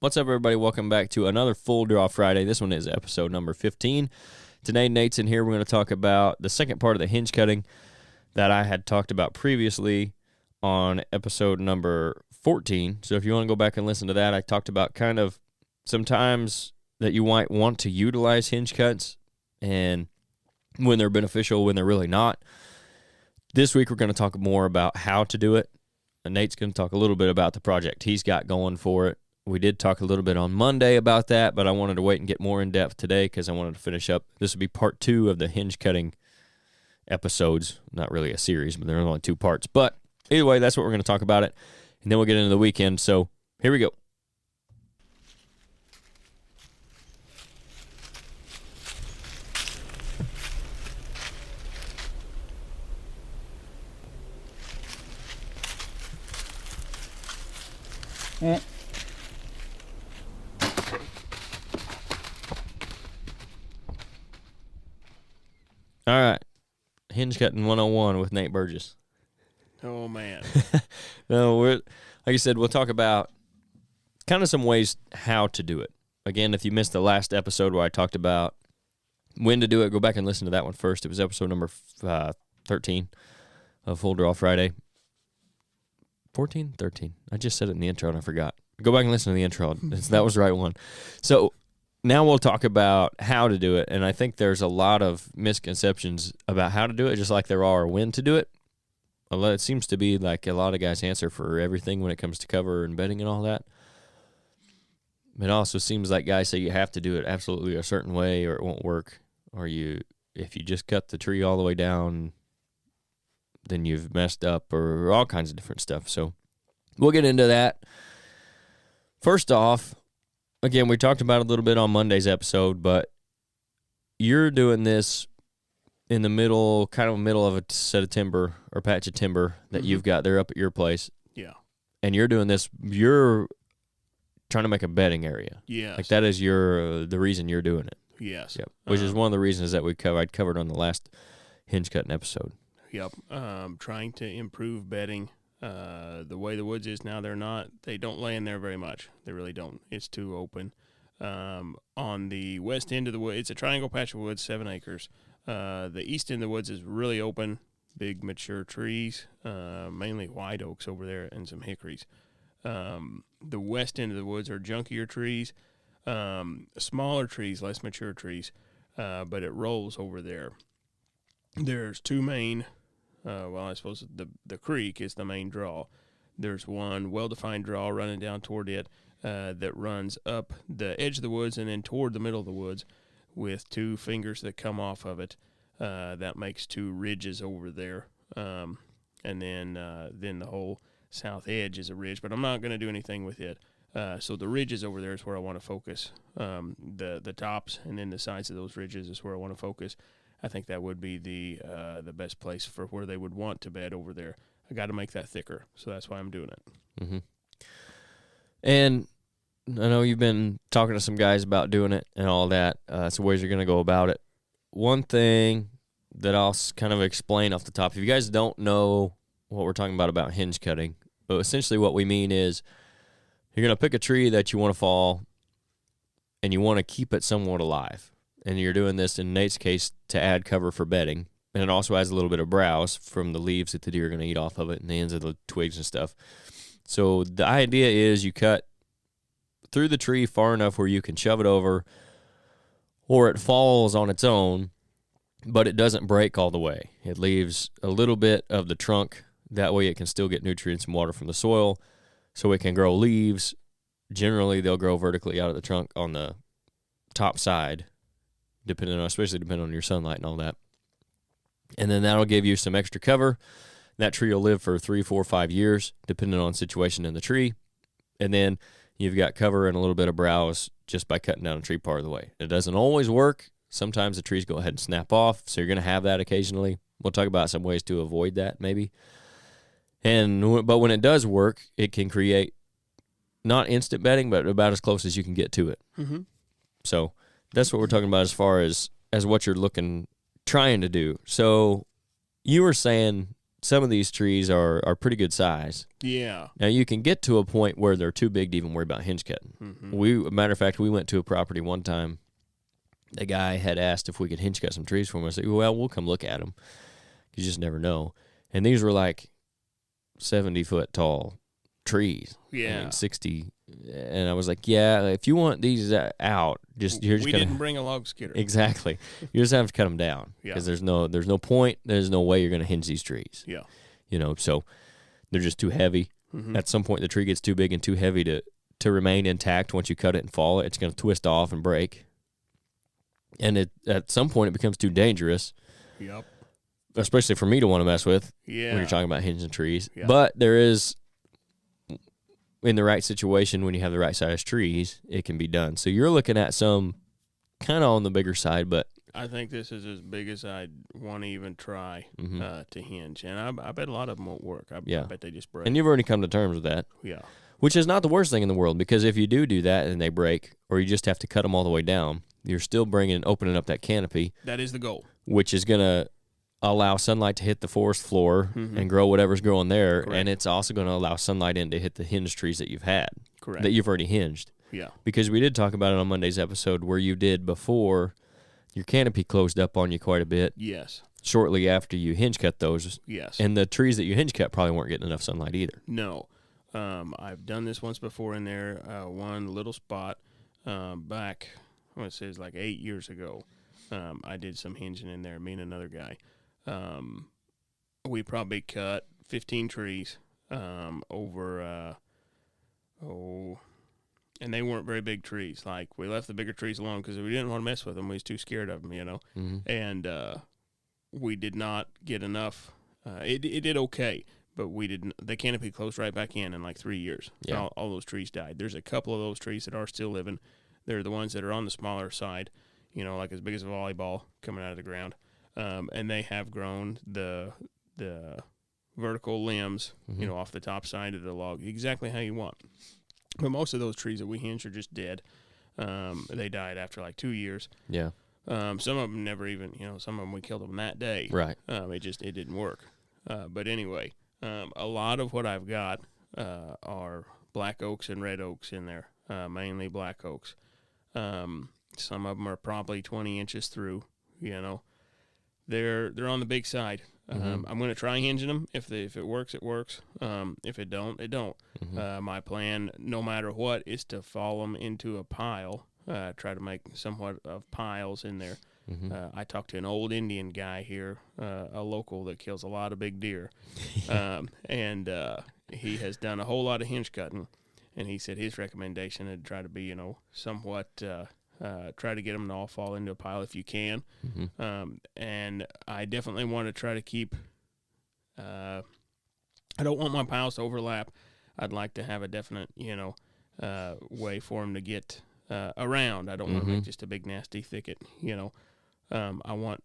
What's up, everybody? Welcome back to another Full Draw Friday. This one is episode number 15. Today, Nate's in here. We're going to talk about the second part of the hinge cutting that I had talked about previously on episode number 14. So if you want to go back and listen to that, I talked about kind of sometimes that you might want to utilize hinge cuts and when they're beneficial, when they're really not. This week, we're going to talk more about how to do it. And Nate's going to talk a little bit about the project he's got going for it. We did talk a little bit on Monday about that, but I wanted to wait and get more in depth today because I wanted to finish up. This would be part 2 of the hinge cutting episodes. Not really a series, but there are only 2 parts. But either way, that's what we're going to talk about it. And then we'll get into the weekend. So here we go. All right, hinge cutting 101 with Nate Burgess. Oh, man. No, like I said, we'll talk about kind of some ways how to do it. Again, if you missed the last episode where I talked about when to do it, go back and listen to that one first. It was episode number 13 of Full Draw Friday. 14? 13. I just said it in the intro and I forgot. Go back and listen to the intro. That was the right one. So now we'll talk about how to do it, and I think there's a lot of misconceptions about how to do it, just like there are when to do it. It seems to be like a lot of guys answer for everything when it comes to cover and bedding and all that. It also seems like guys say you have to do it absolutely a certain way or it won't work, or if you just cut the tree all the way down, then you've messed up, or all kinds of different stuff. So we'll get into that. First off, again, we talked about it a little bit on Monday's episode, but you're doing this in the middle of a set of timber or patch of timber that you've got there up at your place. Yeah. And you're doing this, you're trying to make a bedding area. Yes. Like that is the reason you're doing it. Yes. Yep. Which is one of the reasons that I'd covered on the last hinge cutting episode. Yep. Trying to improve bedding. The way the woods is now, they don't lay in there very much. They really don't. It's too open. On the west end of the woods, it's a triangle patch of woods, 7 acres. The east end of the woods is really open, big mature trees, mainly white oaks over there and some hickories. The west end of the woods are junkier trees, smaller trees, less mature trees, but it rolls over there. There's 2 main. I suppose the creek is the main draw. There's one well-defined draw running down toward it that runs up the edge of the woods and then toward the middle of the woods with 2 fingers that come off of it. That makes 2 ridges over there. And then the whole south edge is a ridge, but I'm not going to do anything with it. So the ridges over there is where I want to focus. The tops and then the sides of those ridges is where I want to focus. I think that would be the best place for where they would want to bed over there. I got to make that thicker, so that's why I'm doing it. Mm-hmm. And I know you've been talking to some guys about doing it and all that, so ways you're going to go about it. One thing that I'll kind of explain off the top, if you guys don't know what we're talking about hinge cutting, but essentially what we mean is you're going to pick a tree that you want to fall, and you want to keep it somewhat alive. And you're doing this, in Nate's case, to add cover for bedding. And it also has a little bit of browse from the leaves that the deer are going to eat off of it and the ends of the twigs and stuff. So the idea is you cut through the tree far enough where you can shove it over, or it falls on its own, but it doesn't break all the way. It leaves a little bit of the trunk. That way it can still get nutrients and water from the soil, so it can grow leaves. Generally, they'll grow vertically out of the trunk on the top side, especially depending on your sunlight and all that. And then that'll give you some extra cover. That tree will live for 3, 4, 5 years, depending on situation in the tree. And then you've got cover and a little bit of browse just by cutting down a tree part of the way. It doesn't always work. Sometimes the trees go ahead and snap off, so you're going to have that occasionally. We'll talk about some ways to avoid that, maybe. But when it does work, it can create not instant bedding, but about as close as you can get to it. Mm-hmm. So that's what we're talking about as far as what you're trying to do. So you were saying some of these trees are pretty good size. Yeah. Now, you can get to a point where they're too big to even worry about hinge cutting. Matter of fact, we went to a property one time. The guy had asked if we could hinge cut some trees for him. I said, well, we'll come look at them. You just never know. And these were like 70-foot tall trees. Yeah. I mean, 60. And I was like, yeah, if you want these out, you're just didn't bring a log skidder. Exactly. You just have to cut them down. Because there's no point. There's no way you're going to hinge these trees. Yeah. So they're just too heavy. At some point, the tree gets too big and too heavy to remain intact. Once you cut it and fall, it's going to twist off and break. And at some point, it becomes too dangerous. Yep. Especially for me to want to mess with when you're talking about hinging trees. Yeah. But there is, in the right situation, when you have the right size trees, it can be done. So you're looking at some kind of on the bigger side, but I think this is as big as I'd want to even try to hinge. And I bet a lot of them won't work. I bet they just break. And you've already come to terms with that. Yeah. Which is not the worst thing in the world, because if you do that and they break, or you just have to cut them all the way down, you're still opening up that canopy. That is the goal. Which is going to allow sunlight to hit the forest floor and grow whatever's growing there. Correct. And it's also going to allow sunlight in to hit the hinge trees that you've had. Correct. That you've already hinged. Yeah. Because we did talk about it on Monday's episode where you did before your canopy closed up on you quite a bit. Yes. Shortly after you hinge cut those. Yes. And the trees that you hinge cut probably weren't getting enough sunlight either. No. I've done this once before in there. One little spot back, I want to say it's like 8 years ago. I did some hinging in there, me and another guy. We probably cut 15 trees over, and they weren't very big trees. Like, we left the bigger trees alone because we didn't want to mess with them. We was too scared of them, And we did not get enough. It did okay, but we didn't. The canopy closed right back in like 3 years. Yeah. All those trees died. There's a couple of those trees that are still living. They're the ones that are on the smaller side, like as big as a volleyball coming out of the ground. And they have grown the vertical limbs, off the top side of the log exactly how you want. But most of those trees that we hinge are just dead. They died after like 2 years. Yeah. Some of them never even, some of them we killed them that day. Right. It didn't work. But anyway, a lot of what I've got are black oaks and red oaks in there, mainly black oaks. Some of them are probably 20 inches through, They're on the big side. I'm going to try hinging them. If it works, it works. If it don't, it don't. My plan, no matter what, is to fall them into a pile. Try to make somewhat of piles in there. I talked to an old Indian guy here, a local that kills a lot of big deer, and he has done a whole lot of hinge cutting. And he said his recommendation would try to be, somewhat. Try to get them to all fall into a pile if you can. And I definitely want to try to keep, I don't want my piles to overlap. I'd like to have a definite, way for them to get around. I don't want to make just a big nasty thicket, I want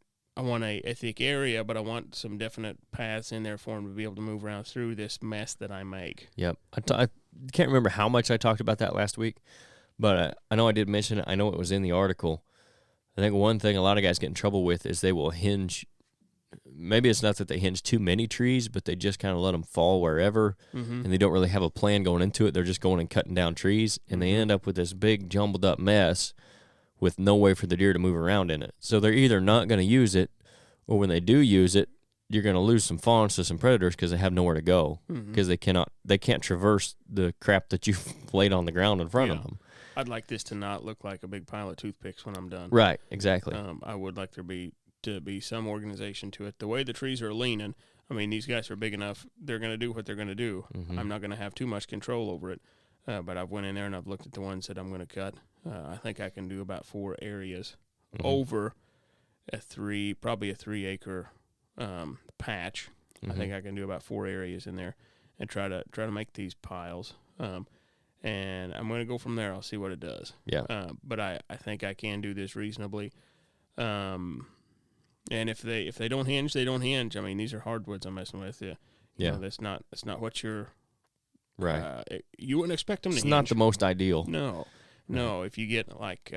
a thick area, but I want some definite paths in there for them to be able to move around through this mess that I make. Yep. I can't remember how much I talked about that last week. But I know I did mention it. I know it was in the article. I think one thing a lot of guys get in trouble with is they will hinge. Maybe it's not that they hinge too many trees, but they just kind of let them fall wherever, and they don't really have a plan going into it. They're just going and cutting down trees, and they end up with this big jumbled up mess with no way for the deer to move around in it. So they're either not going to use it, or when they do use it, you're going to lose some fawns to some predators because they have nowhere to go because they can't traverse the crap that you've laid on the ground in front of them. I'd like this to not look like a big pile of toothpicks when I'm done. Right, exactly. I would like there to be some organization to it. The way the trees are leaning, these guys are big enough. They're going to do what they're going to do. I'm not going to have too much control over it. But I've went in there and I've looked at the ones that I'm going to cut. I think I can do about 4 areas over probably a 3 acre patch. I think I can do about 4 areas in there and try to make these piles. And I'm going to go from there. I'll see what it does. Yeah. But I think I can do this reasonably. And if they don't hinge, they don't hinge. These are hardwoods I'm messing with. You know, that's not what you're. Right. You wouldn't expect them to hinge. It's not the most ideal. No. If you get like,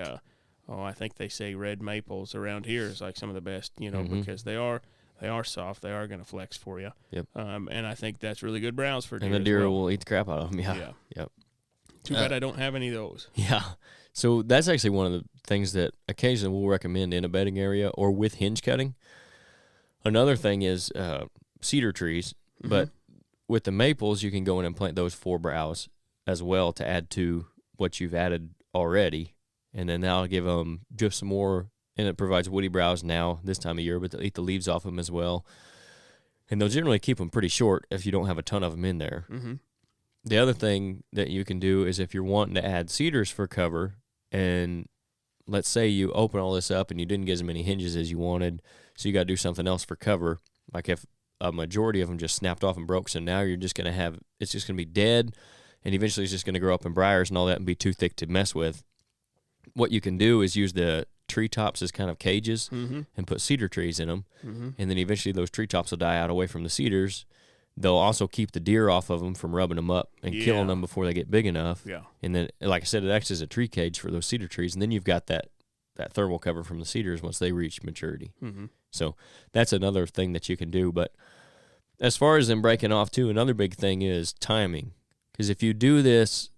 I think they say red maples around here is like some of the best, because they they are soft. They are going to flex for you. Yep. And I think that's really good browse for deer. And the deer as well. will eat the crap out of them. Yeah. Yeah. Yep. Too bad I don't have any of those. Yeah. So that's actually one of the things that occasionally we'll recommend in a bedding area or with hinge cutting. Another thing is cedar trees, but with the maples, you can go in and plant those 4 browse as well to add to what you've added already, and then that'll give them just some more, and it provides woody browse now this time of year, but they'll eat the leaves off them as well, and they'll generally keep them pretty short if you don't have a ton of them in there. Mm-hmm. The other thing that you can do is if you're wanting to add cedars for cover, and let's say you open all this up and you didn't get as many hinges as you wanted, so you got to do something else for cover, like if a majority of them just snapped off and broke, so now you're just going to have, it's just going to be dead, and eventually it's just going to grow up in briars and all that and be too thick to mess with. What you can do is use the treetops as kind of cages and put cedar trees in them, and then eventually those treetops will die out away from the cedars. They'll also keep the deer off of them from rubbing them up and killing them before they get big enough. Yeah. And then, like I said, it acts as a tree cage for those cedar trees, and then you've got that thermal cover from the cedars once they reach maturity. So that's another thing that you can do. But as far as them breaking off, too, another big thing is timing. Because if you do this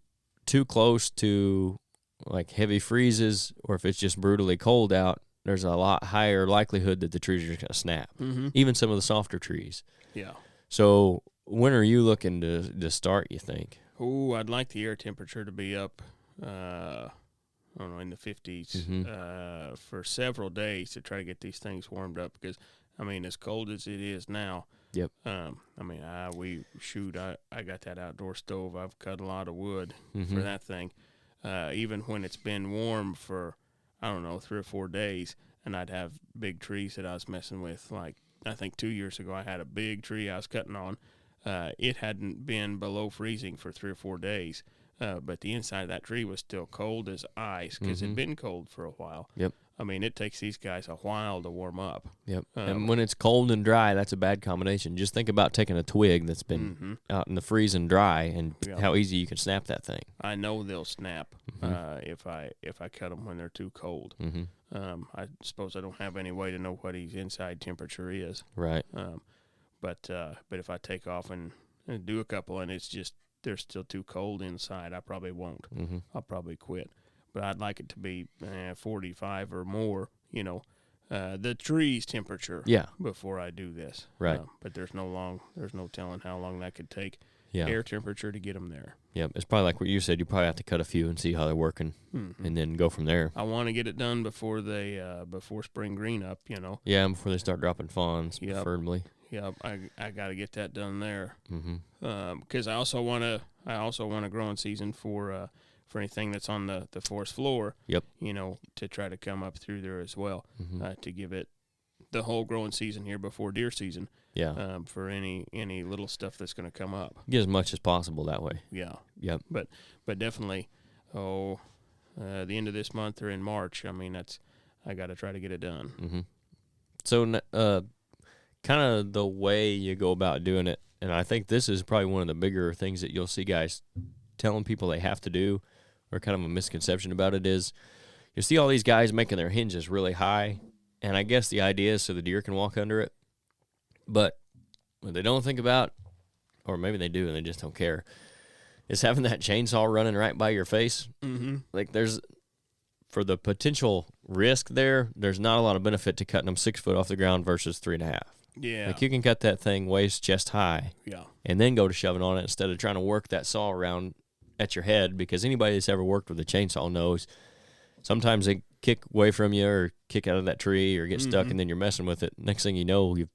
too close to, like, heavy freezes, or if it's just brutally cold out, there's a lot higher likelihood that the trees are just going to snap, even some of the softer trees. Yeah. So when are you looking to start, you think? Oh, I'd like the air temperature to be up, I don't know, in the 50s for several days to try to get these things warmed up. Because, I mean, as cold as it is now, I mean, I got that outdoor stove. I've cut a lot of wood for that thing. Even when it's been warm for, I don't know, 3 or 4 days, and I'd have big trees that I was messing with. Like, I think 2 years ago I had a big tree I was cutting on. It hadn't been below freezing for 3 or 4 days, but the inside of that tree was still cold as ice because it'd been cold for a while. Yep. I mean, it takes these guys a while to warm up. Yep. And when it's cold and dry, that's a bad combination. Just think about taking a twig that's been out in the freeze and dry, and how easy you can snap that thing. I know they'll snap if I cut them when they're too cold. I suppose I don't have any way to know what his inside temperature is. Right. But if I take off and do a couple and it's just they're still too cold inside, I probably won't. I'll probably quit. But I'd like it to be 45 or more, the tree's temperature before I do this. Right. But there's no telling how long that could take. Air temperature to get them there. Yep. It's probably like what you said. You probably have to cut a few and see how they're working, and then go from there. I want to get it done before before spring green up, Yeah, before they start dropping fawns, preferably. Yeah, I got to get that done there. Because I also want a growing season for anything that's on the forest floor. Yep. To try to come up through there as well, to give it the whole growing season here before deer season. Yeah. For any little stuff that's going to come up. Get as much as possible that way. Yeah. Yep. But definitely, the end of this month or in March. I mean, I got to try to get it done. So, kind of the way you go about doing it, and I think this is probably one of the bigger things that you'll see guys telling people they have to do, or kind of a misconception about it, is you see all these guys making their hinges really high, and I guess the idea is so the deer can walk under it. But what they don't think about, or maybe they do and they just don't care, is having that chainsaw running right by your face. Like, for the potential risk there's not a lot of benefit to cutting them 6 foot off the ground versus 3.5. Yeah. Like, you can cut that thing waist chest high. Yeah. And then go to shoving on it instead of trying to work that saw around at your head, because anybody that's ever worked with a chainsaw knows sometimes they kick away from you or kick out of that tree or get stuck, and then you're messing with it. Next thing you know, you've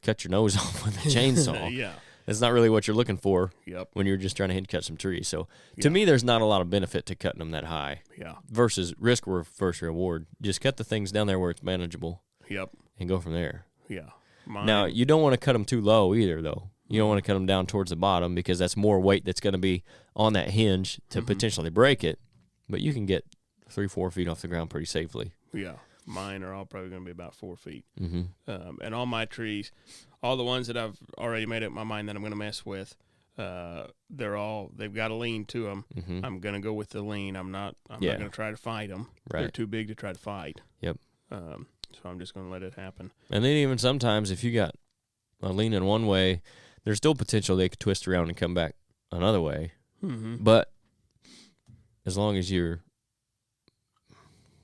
cut your nose off with a chainsaw. Yeah. That's not really what you're looking for when you're just trying to hinge cut some trees. So to me, there's not a lot of benefit to cutting them that high. Yeah. Versus risk versus reward. Just cut the things down there where it's manageable. Yep. And go from there. Yeah. Now, you don't want to cut them too low either, though. You don't want to cut them down towards the bottom, because that's more weight that's going to be on that hinge to potentially break it. But you can get 3-4 feet off the ground pretty safely. Yeah. Mine are all probably going to be about 4 feet. And all my trees, all the ones that I've already made up my mind that I'm going to mess with, they've got a lean to them. I'm going to go with the lean. I'm not going to try to fight them. Right. They're too big to try to fight. Yep. So I'm just going to let it happen. And then even sometimes if you got a lean in one way, there's still potential they could twist around and come back another way. Mm-hmm. But as long as you're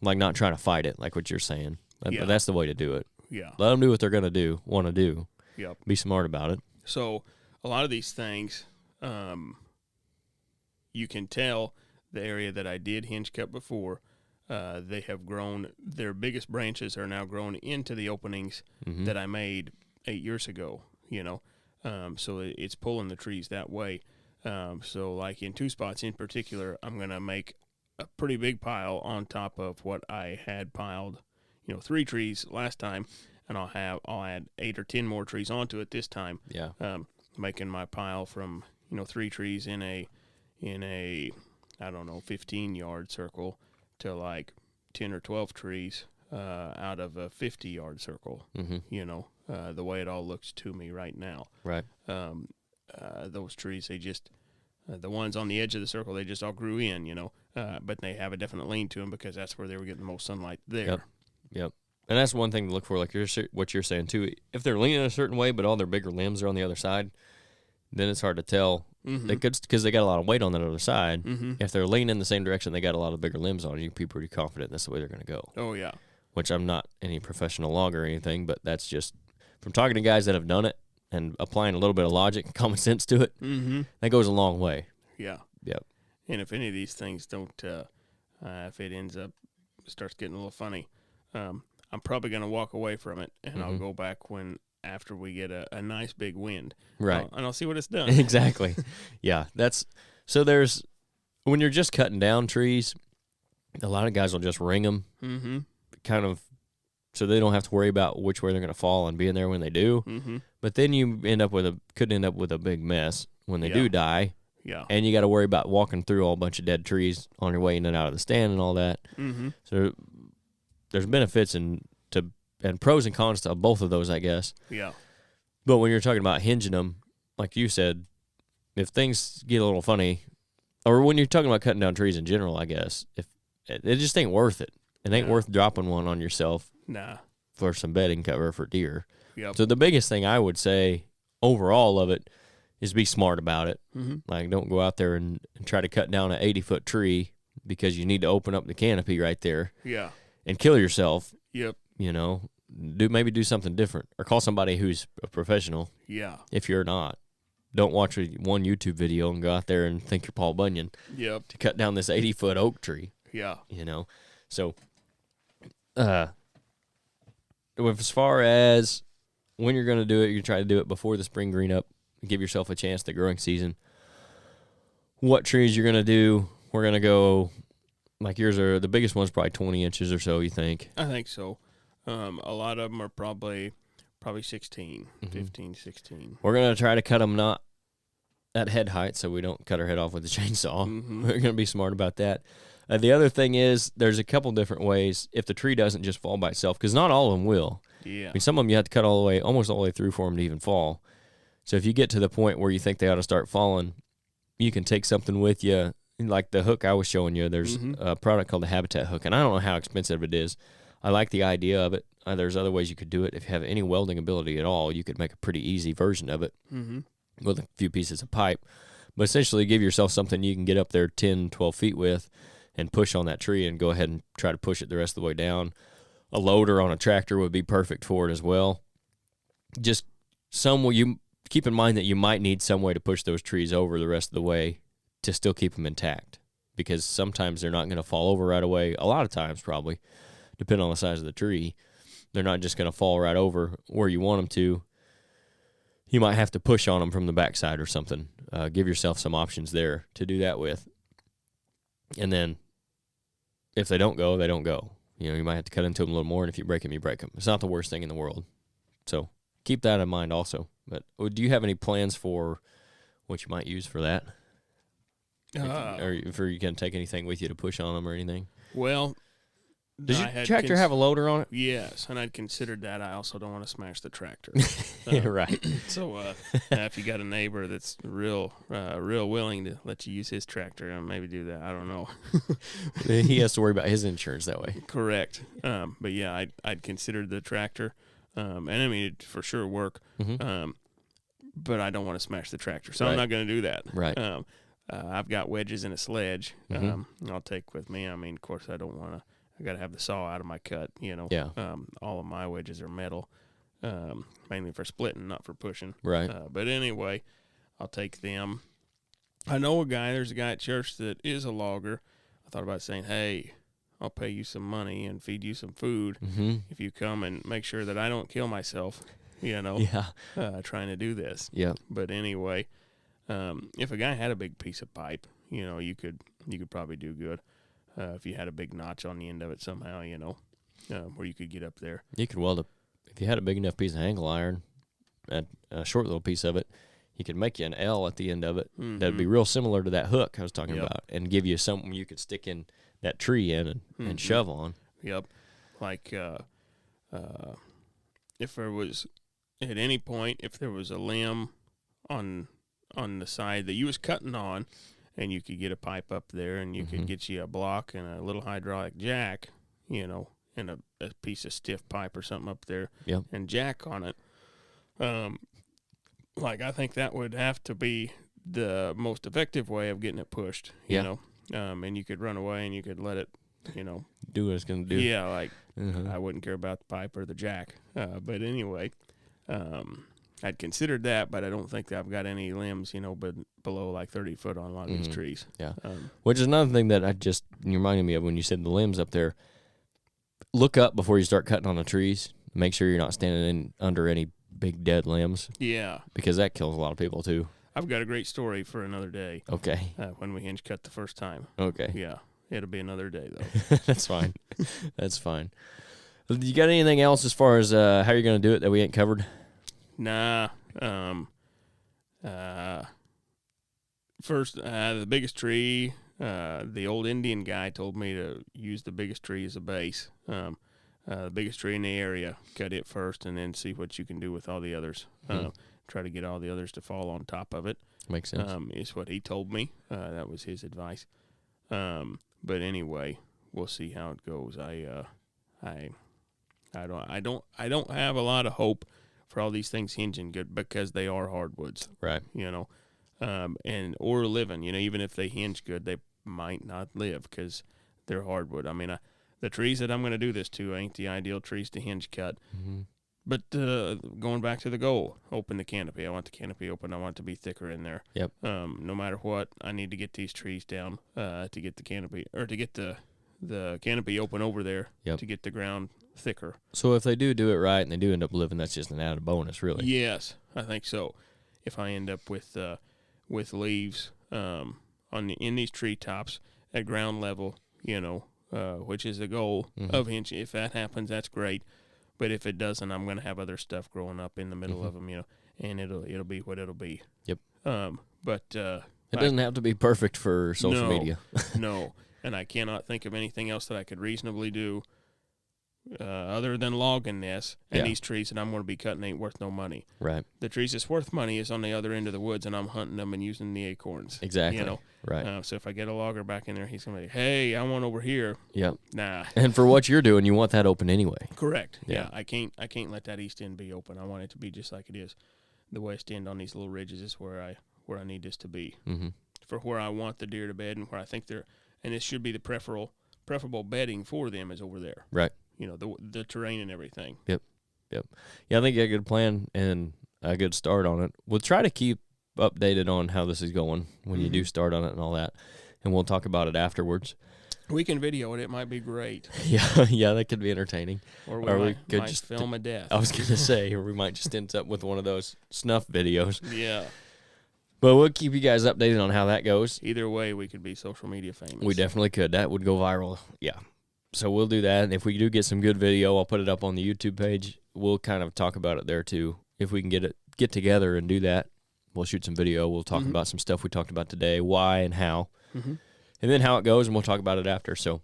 like not trying to fight it, like what you're saying, that's the way to do it. Yeah. Let them do what they're going to want to do. Yep. Be smart about it. So a lot of these things, you can tell the area that I did hinge cut before, they have grown. Their biggest branches are now grown into the openings that I made 8 years ago. So it's pulling the trees that way. So like in 2 spots in particular, I'm gonna make a pretty big pile on top of what I had piled, 3 trees last time, and I'll add 8 or 10 more trees onto it this time. Yeah. Making my pile from 3 trees in a I don't know 15-yard circle to like 10 or 12 trees out of a 50-yard circle. The way it all looks to me right now. Right. Those trees, they just the ones on the edge of the circle, they just all grew in, but they have a definite lean to them because that's where they were getting the most sunlight there. Yep. And that's one thing to look for, like what you're saying too. If they're leaning a certain way, but all their bigger limbs are on the other side, then it's hard to tell. They could, because they got a lot of weight on that other side. If they're leaning in the same direction, they got a lot of bigger limbs on it. You can be pretty confident that's the way they're going to go. Oh yeah. Which I'm not any professional logger or anything, but that's just from talking to guys that have done it and applying a little bit of logic and common sense to it. That goes a long way. Yeah. Yep. And if any of these things don't, if it starts getting a little funny, I'm probably going to walk away from it, and I'll go back after we get a nice big wind. Right. And I'll see what it's done. Exactly. Yeah. There's, when you're just cutting down trees, a lot of guys will just ring them kind of so they don't have to worry about which way they're going to fall and being there when they do. But then you could end up with a big mess when they do die. Yeah. And you got to worry about walking through a whole bunch of dead trees on your way in and out of the stand and all that. So there's benefits and pros and cons to both of those, I guess. Yeah. But when you're talking about hinging them, like you said, if things get a little funny, or when you're talking about cutting down trees in general, I guess, if it just ain't worth it. It ain't worth dropping one on yourself for some bedding cover for deer. Yep. So the biggest thing I would say overall of it is be smart about it. Like, don't go out there and try to cut down an 80-foot tree because you need to open up the canopy right there. Yeah. And kill yourself. Yep. Maybe do something different, or call somebody who's a professional. Yeah. If you're not, don't watch one YouTube video and go out there and think you're Paul Bunyan. Yep. To cut down this 80-foot oak tree. Yeah. So, as far as when you're going to do it, you try to do it before the spring green up. Give yourself a chance the growing season. What trees you're going to do? We're going to go, like yours are, the biggest one's probably 20 inches or so, you think? I think so. A lot of them are probably 16, 15, 16. We're going to try to cut them not at head height so we don't cut our head off with a chainsaw. We're going to be smart about that. The other thing is there's a couple different ways if the tree doesn't just fall by itself, because not all of them will. Yeah. I mean, some of them you have to cut almost all the way through for them to even fall. So if you get to the point where you think they ought to start falling, you can take something with you, like the hook I was showing you. There's a product called the Habitat hook, and I don't know how expensive it is. I like the idea of it. There's other ways you could do it. If you have any welding ability at all, you could make a pretty easy version of it with a few pieces of pipe. But essentially give yourself something you can get up there 10, 12 feet with and push on that tree and go ahead and try to push it the rest of the way down. A loader on a tractor would be perfect for it as well. Just you keep in mind that you might need some way to push those trees over the rest of the way to still keep them intact, because sometimes they're not going to fall over right away. A lot of times, probably, depending on the size of the tree, they're not just going to fall right over where you want them to. You might have to push on them from the backside or something. Give yourself some options there to do that with. And then if they don't go, they don't go. You might have to cut into them a little more, and if you break them, you break them. It's not the worst thing in the world. So keep that in mind also. But do you have any plans for what you might use for that? Or if you can take anything with you to push on them or anything? Well, Does your tractor have a loader on it? Yes, and I'd considered that. I also don't want to smash the tractor. Right. So if you got a neighbor that's real willing to let you use his tractor, maybe do that. I don't know. He has to worry about his insurance that way. Correct. But yeah, I'd considered the tractor, and I mean it'd for sure work. Mm-hmm. But I don't want to smash the tractor, so Right. I'm not going to do that. Right. I've got wedges in a sledge. Mm-hmm. I'll take with me. I mean, of course, I don't want to. I got to have the saw out of my cut. Yeah. All of my wedges are metal, mainly for splitting, not for pushing. Right. But anyway, I'll take them. I know there's a guy at church that is a logger. I thought about saying, hey, I'll pay you some money and feed you some food if you come and make sure that I don't kill myself, Yeah. trying to do this. Yeah. But anyway, if a guy had a big piece of pipe, you could probably do good. If you had a big notch on the end of it somehow, where you could get up there. You could weld if you had a big enough piece of angle iron, a short little piece of it, you could make you an L at the end of it. Mm-hmm. That'd be real similar to that hook I was talking Yep. about, and give you something you could stick in that tree in and shove on. Yep. Like if there was, at any point, if there was a limb on the side that you was cutting on, and you could get a pipe up there, and you could get you a block and a little hydraulic jack, and a piece of stiff pipe or something up there, Yep. and jack on it. I think that would have to be the most effective way of getting it pushed, you know. And you could run away and you could let it, Do what it's going to do. Yeah, I wouldn't care about the pipe or the jack. But anyway, I'd considered that, but I don't think that I've got any limbs, but below like 30 foot on a lot of these trees. Yeah. Which is another thing that you reminded me of when you said the limbs up there. Look up before you start cutting on the trees. Make sure you're not standing under any big dead limbs. Yeah. Because that kills a lot of people too. I've got a great story for another day. Okay. When we hinge cut the first time. Okay. Yeah. It'll be another day, though. That's fine. That's fine. You got anything else as far as how you're going to do it that we ain't covered? Nah. First, the biggest tree, the old Indian guy told me to use the biggest tree as a base. The biggest tree in the area, cut it first, and then see what you can do with all the others. Try to get all the others to fall on top of it. Makes sense. Is what he told me. That was his advice. But anyway, we'll see how it goes. I don't have a lot of hope for all these things hinging good because they are hardwoods. Right. Or living. Even if they hinge good, they might not live because they're hardwood. I mean, the trees that I'm going to do this to ain't the ideal trees to hinge cut. Mm-hmm. But going back to the goal, open the canopy. I want the canopy open. I want it to be thicker in there. Yep. No matter what, I need to get these trees down to get the canopy, or to get the canopy open over there. Yep. To get the ground thicker. So if they do it right and they do end up living, that's just an added bonus, really. Yes, I think so. If I end up with leaves in these treetops at ground level, which is the goal of hinge. If that happens, that's great. But if it doesn't, I'm going to have other stuff growing up in the middle of them, and it'll be what it'll be. Yep. But it doesn't have to be perfect for social media. No, and I cannot think of anything else that I could reasonably do other than logging this. And these trees that I'm going to be cutting ain't worth no money. Right. The trees that's worth money is on the other end of the woods, and I'm hunting them and using the acorns. Exactly. Right. So if I get a logger back in there, he's going to be, hey, I want over here. Yep. Nah. And for what you're doing, you want that open anyway. Correct. Yeah. I can't let that east end be open. I want it to be just like it is. The west end on these little ridges is where I need this to be. Mm-hmm. For where I want the deer to bed and where I think and this should be the preferable bedding for them is over there. Right. The terrain and everything. Yep. Yeah, I think you got a good plan and a good start on it. We'll try to keep updated on how this is going when you do start on it and all that, and we'll talk about it afterwards. We can video it. It might be great. Yeah, that could be entertaining. Or we could just film a death. I was going to say, or we might just end up with one of those snuff videos. Yeah. But we'll keep you guys updated on how that goes. Either way, we could be social media famous. We definitely could. That would go viral. Yeah. So we'll do that. And if we do get some good video, I'll put it up on the YouTube page. We'll kind of talk about it there too. If we can get together and do that, we'll shoot some video. We'll talk about some stuff we talked about today, why and how, and then how it goes, and we'll talk about it after. So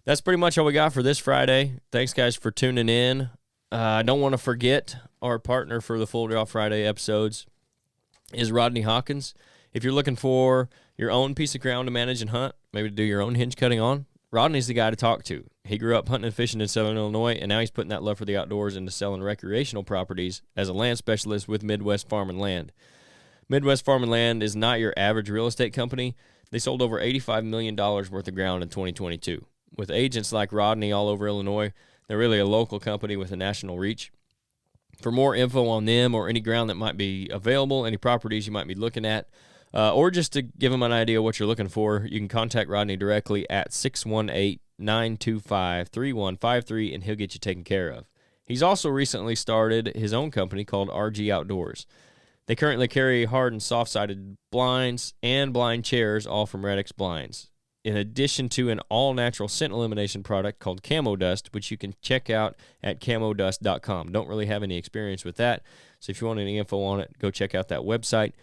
That's pretty much all we got for this Friday. Thanks, guys, for tuning in. I don't want to forget our partner for the Full Draw Friday episodes is Rodney Hawkins. If you're looking for your own piece of ground to manage and hunt, maybe to do your own hinge cutting on, Rodney's the guy to talk to. He grew up hunting and fishing in Southern Illinois, and now he's putting that love for the outdoors into selling recreational properties as a land specialist with Midwest Farm and Land. Midwest Farm and Land is not your average real estate company. They sold over $85 million worth of ground in 2022. With agents like Rodney all over Illinois, they're really a local company with a national reach. For more info on them or any ground that might be available, any properties you might be looking at, or just to give them an idea what you're looking for, you can contact Rodney directly at 618-925-3153, and he'll get you taken care of. He's also recently started his own company called RG Outdoors. They currently carry hard and soft-sided blinds and blind chairs, all from Redix Blinds, in addition to an all-natural scent elimination product called Camo Dust, which you can check out at camodust.com. Don't really have any experience with that, so if you want any info on it, go check out that website.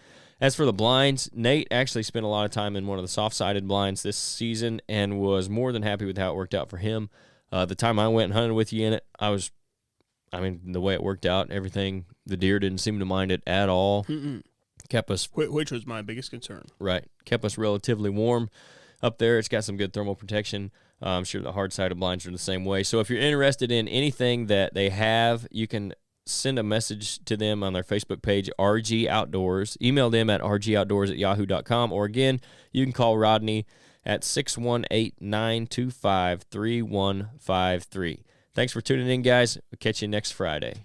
As for the blinds, Nate actually spent a lot of time in one of the soft-sided blinds this season and was more than happy with how it worked out for him. The time I went and hunted with you in it, the way it worked out, everything, the deer didn't seem to mind it at all. Kept us... Which was my biggest concern. Right. Kept us relatively warm up there. It's got some good thermal protection. I'm sure the hard-sided blinds are the same way. So if you're interested in anything that they have, you can send a message to them on their Facebook page, RG Outdoors. Email them at rgoutdoors@yahoo.com. Or again, you can call Rodney at 618-925-3153. Thanks for tuning in, guys. We'll catch you next Friday.